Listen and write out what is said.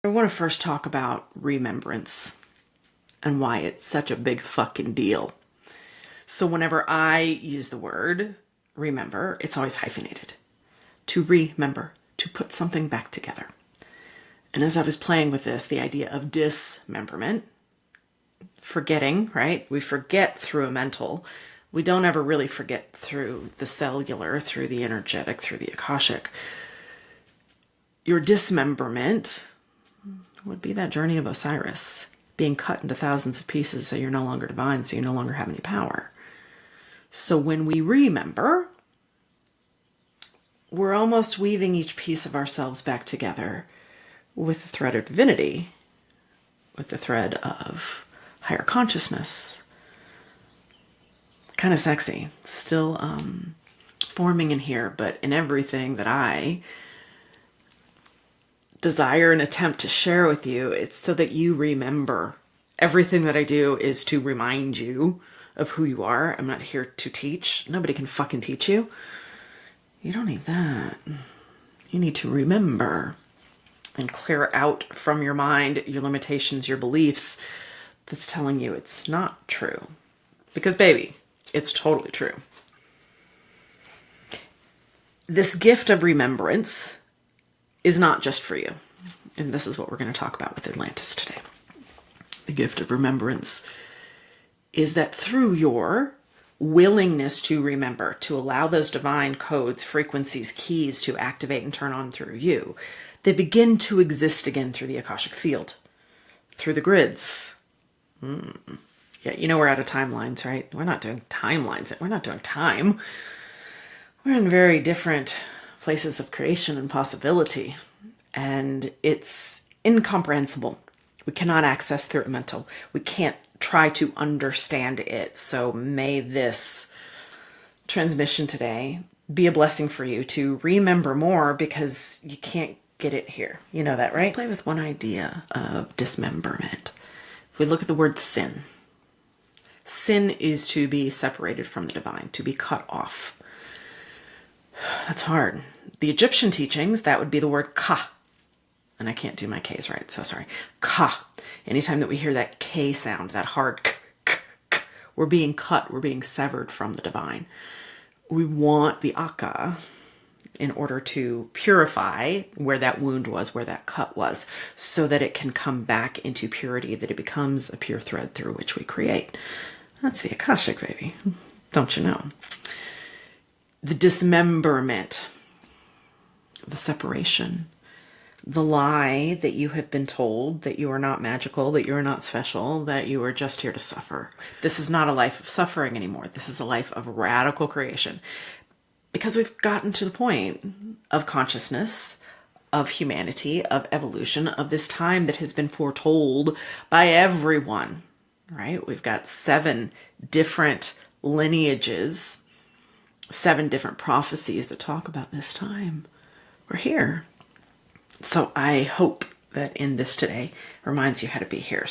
I want to first talk about remembrance and why it's such a big fucking deal. So whenever I use the word remember, it's always hyphenated. To remember, to put something back together. And as I was playing with this, the idea of dismemberment, forgetting, right? We forget through a mental. We don't ever really forget through the cellular, through the energetic, through the Akashic. Your dismemberment would be that journey of Osiris, being cut into thousands of pieces so you're no longer divine, so you no longer have any power. So when we remember, we're almost weaving each piece of ourselves back together with the thread of divinity, with the thread of higher consciousness. Kind of sexy. Still forming in here, but in everything that I desire and attempt to share with you, it's so that you remember. Everything that I do is to remind you of who you are. I'm not here to teach. Nobody can fucking teach you. You don't need that. You need to remember and clear out from your mind your limitations, your beliefs that's telling you it's not true. Because baby, it's totally true. This gift of remembrance is not just for you. And this is what we're going to talk about with Atlantis today. The gift of remembrance is that through your willingness to remember, to allow those divine codes, frequencies, keys to activate and turn on through you, they begin to exist again through the Akashic field, through the grids. Yeah, you know we're out of timelines, right? We're not doing timelines. We're not doing time. We're in very different places of creation and possibility, and it's incomprehensible. We cannot access through it mental. We can't try to understand it. So may this transmission today be a blessing for you to remember more, because you can't get it here. You know that, right? Let's play with one idea of dismemberment. If we look at the word sin, sin is to be separated from the divine, to be cut off. That's hard. The Egyptian teachings, that would be the word ka. And I can't do my K's right, so sorry. Ka. Anytime that we hear that K sound, that hard k, k, k, we're being cut, we're being severed from the divine. We want the Aka in order to purify where that wound was, where that cut was, so that it can come back into purity, that it becomes a pure thread through which we create. That's the Akashic, baby. Don't you know? The dismemberment, the separation, the lie that you have been told that you are not magical, that you are not special, that you are just here to suffer. This is not a life of suffering anymore. This is a life of radical creation. Because we've gotten to the point of consciousness, of humanity, of evolution, of this time that has been foretold by everyone, right? We've got 7 different lineages, 7 different prophecies that talk about this time. We're here. So I hope that in this today reminds you how to be here.